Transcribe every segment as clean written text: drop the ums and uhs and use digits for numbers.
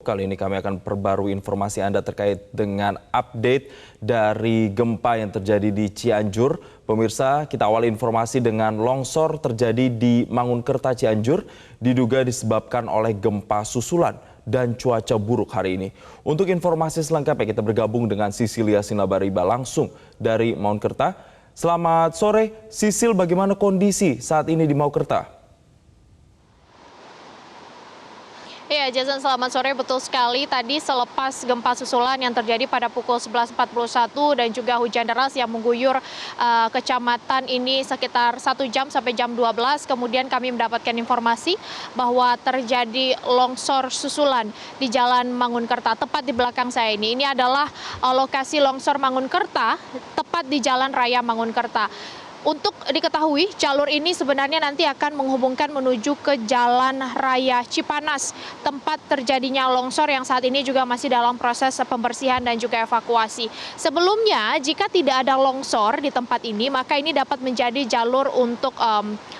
Kali ini kami akan perbarui informasi Anda terkait dengan update dari gempa yang terjadi di Cianjur. Pemirsa, kita awali informasi dengan longsor terjadi di Mangunkerta, Cianjur, diduga disebabkan oleh gempa susulan dan cuaca buruk hari ini. Untuk informasi selengkapnya kita bergabung dengan Sisilia Sinabariba langsung dari Mangunkerta. Selamat sore, Sisil, bagaimana kondisi saat ini di Mangunkerta? Ya, Jason, selamat sore. Betul sekali, tadi selepas gempa susulan yang terjadi pada pukul 11.41 dan juga hujan deras yang mengguyur kecamatan ini sekitar 1 jam sampai jam 12, kemudian kami mendapatkan informasi bahwa terjadi longsor susulan di Jalan Mangunkerta, tepat di belakang saya ini. Ini adalah lokasi longsor Mangunkerta, tepat di Jalan Raya Mangunkerta. Untuk diketahui, jalur ini sebenarnya nanti akan menghubungkan menuju ke Jalan Raya Cipanas, tempat terjadinya longsor yang saat ini juga masih dalam proses pembersihan dan juga evakuasi. Sebelumnya, jika tidak ada longsor di tempat ini, maka ini dapat menjadi jalur untuk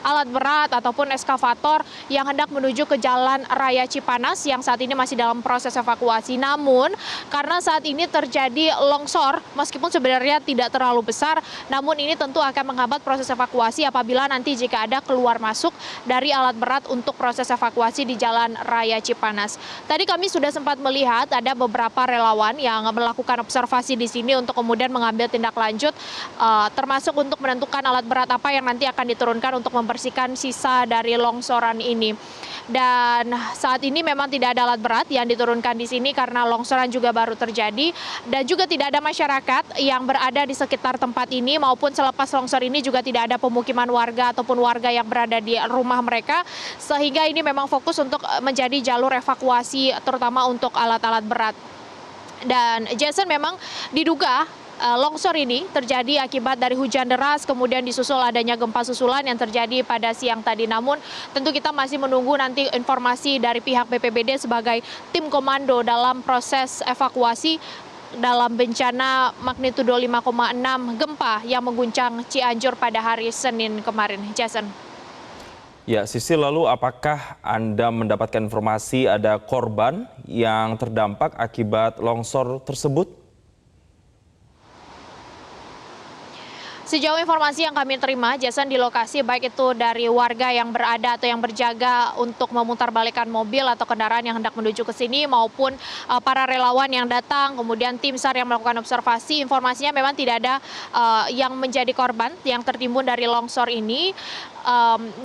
alat berat ataupun eskavator yang hendak menuju ke Jalan Raya Cipanas yang saat ini masih dalam proses evakuasi. Namun, karena saat ini terjadi longsor, meskipun sebenarnya tidak terlalu besar, namun ini tentu akan menghambat proses evakuasi apabila nanti jika ada keluar masuk dari alat berat untuk proses evakuasi di Jalan Raya Cipanas. Tadi kami sudah sempat melihat ada beberapa relawan yang melakukan observasi di sini untuk kemudian mengambil tindak lanjut, termasuk untuk menentukan alat berat apa yang nanti akan diturunkan untuk membersihkan sisa dari longsoran ini. Dan saat ini memang tidak ada alat berat yang diturunkan di sini karena longsoran juga baru terjadi dan juga tidak ada masyarakat yang berada di sekitar tempat ini maupun selepas longsor ini juga tidak ada pemukiman warga ataupun warga yang berada di rumah mereka, sehingga ini memang fokus untuk menjadi jalur evakuasi terutama untuk alat-alat berat. Dan Jason, memang diduga longsor ini terjadi akibat dari hujan deras, kemudian disusul adanya gempa susulan yang terjadi pada siang tadi. Namun tentu kita masih menunggu nanti informasi dari pihak BPBD sebagai tim komando dalam proses evakuasi dalam bencana magnitudo 5,6 gempa yang mengguncang Cianjur pada hari Senin kemarin. Jason. Ya, Sisil, lalu apakah Anda mendapatkan informasi ada korban yang terdampak akibat longsor tersebut? Sejauh informasi yang kami terima, Jason, di lokasi baik itu dari warga yang berada atau yang berjaga untuk memutarbalikkan mobil atau kendaraan yang hendak menuju ke sini maupun para relawan yang datang, kemudian tim SAR yang melakukan observasi, informasinya memang tidak ada yang menjadi korban yang tertimbun dari longsor ini.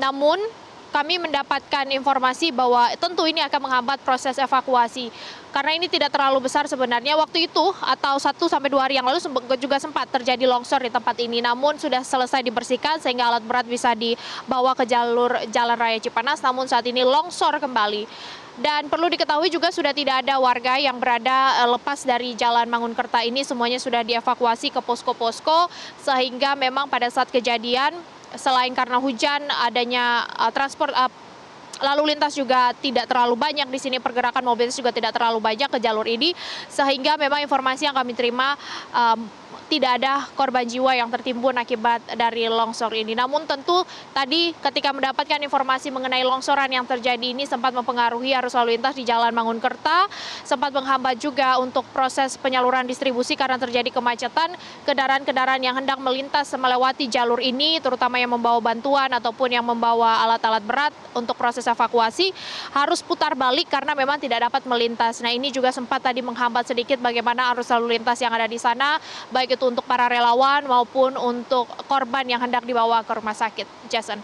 Namun kami mendapatkan informasi bahwa tentu ini akan menghambat proses evakuasi. Karena ini tidak terlalu besar sebenarnya, waktu itu atau 1-2 hari yang lalu juga sempat terjadi longsor di tempat ini. Namun sudah selesai dibersihkan sehingga alat berat bisa dibawa ke jalur Jalan Raya Cipanas, namun saat ini longsor kembali. Dan perlu diketahui juga sudah tidak ada warga yang berada lepas dari Jalan Mangunkerta ini, semuanya sudah dievakuasi ke posko-posko, sehingga memang pada saat kejadian selain karena hujan, adanya transport lalu lintas juga tidak terlalu banyak di sini, pergerakan mobil juga tidak terlalu banyak ke jalur ini, sehingga memang informasi yang kami terima tidak ada korban jiwa yang tertimbun akibat dari longsor ini. Namun tentu tadi ketika mendapatkan informasi mengenai longsoran yang terjadi ini sempat mempengaruhi arus lalu lintas di Jalan Mangunkerta, sempat menghambat juga untuk proses penyaluran distribusi karena terjadi kemacetan. Kendaraan-kendaraan yang hendak melintas melewati jalur ini, terutama yang membawa bantuan ataupun yang membawa alat-alat berat untuk proses evakuasi, harus putar balik karena memang tidak dapat melintas. Nah, ini juga sempat tadi menghambat sedikit bagaimana arus lalu lintas yang ada di sana, baik itu untuk para relawan maupun untuk korban yang hendak dibawa ke rumah sakit. Jason.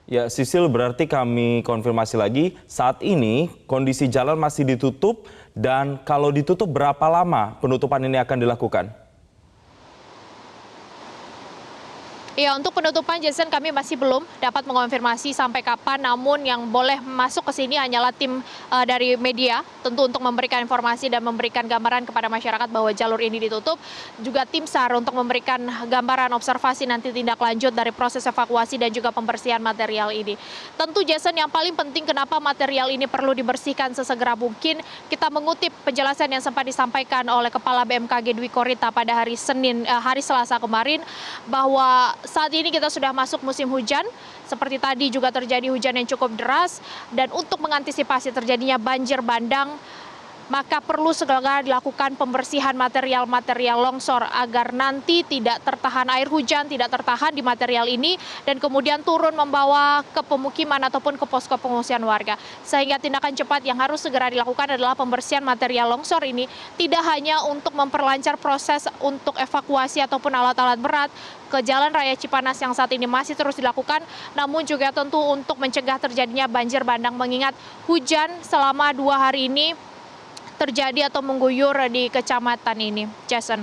Ya, Sisil, berarti kami konfirmasi lagi, saat ini kondisi jalan masih ditutup, dan kalau ditutup berapa lama penutupan ini akan dilakukan? Ya, untuk penutupan, Jason, kami masih belum dapat mengonfirmasi sampai kapan, namun yang boleh masuk ke sini hanyalah tim dari media, tentu untuk memberikan informasi dan memberikan gambaran kepada masyarakat bahwa jalur ini ditutup, juga tim SAR untuk memberikan gambaran observasi nanti tindak lanjut dari proses evakuasi dan juga pembersihan material ini. Tentu, Jason, yang paling penting kenapa material ini perlu dibersihkan sesegera mungkin, kita mengutip penjelasan yang sempat disampaikan oleh Kepala BMKG Dwi Korita pada hari Selasa kemarin, bahwa saat ini kita sudah masuk musim hujan, seperti tadi juga terjadi hujan yang cukup deras, dan untuk mengantisipasi terjadinya banjir bandang, maka perlu segera dilakukan pembersihan material-material longsor agar nanti tidak tertahan air hujan, tidak tertahan di material ini, dan kemudian turun membawa ke pemukiman ataupun ke posko pengungsian warga. Sehingga tindakan cepat yang harus segera dilakukan adalah pembersihan material longsor ini, tidak hanya untuk memperlancar proses untuk evakuasi ataupun alat-alat berat ke Jalan Raya Cipanas yang saat ini masih terus dilakukan, namun juga tentu untuk mencegah terjadinya banjir bandang, mengingat hujan selama 2 hari ini terjadi atau mengguyur di kecamatan ini. Jason.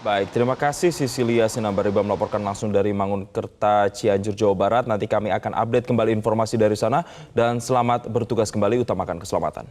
Baik, terima kasih Sisilia Sinambariba melaporkan langsung dari Mangunkerta, Cianjur, Jawa Barat. Nanti kami akan update kembali informasi dari sana dan selamat bertugas kembali, utamakan keselamatan.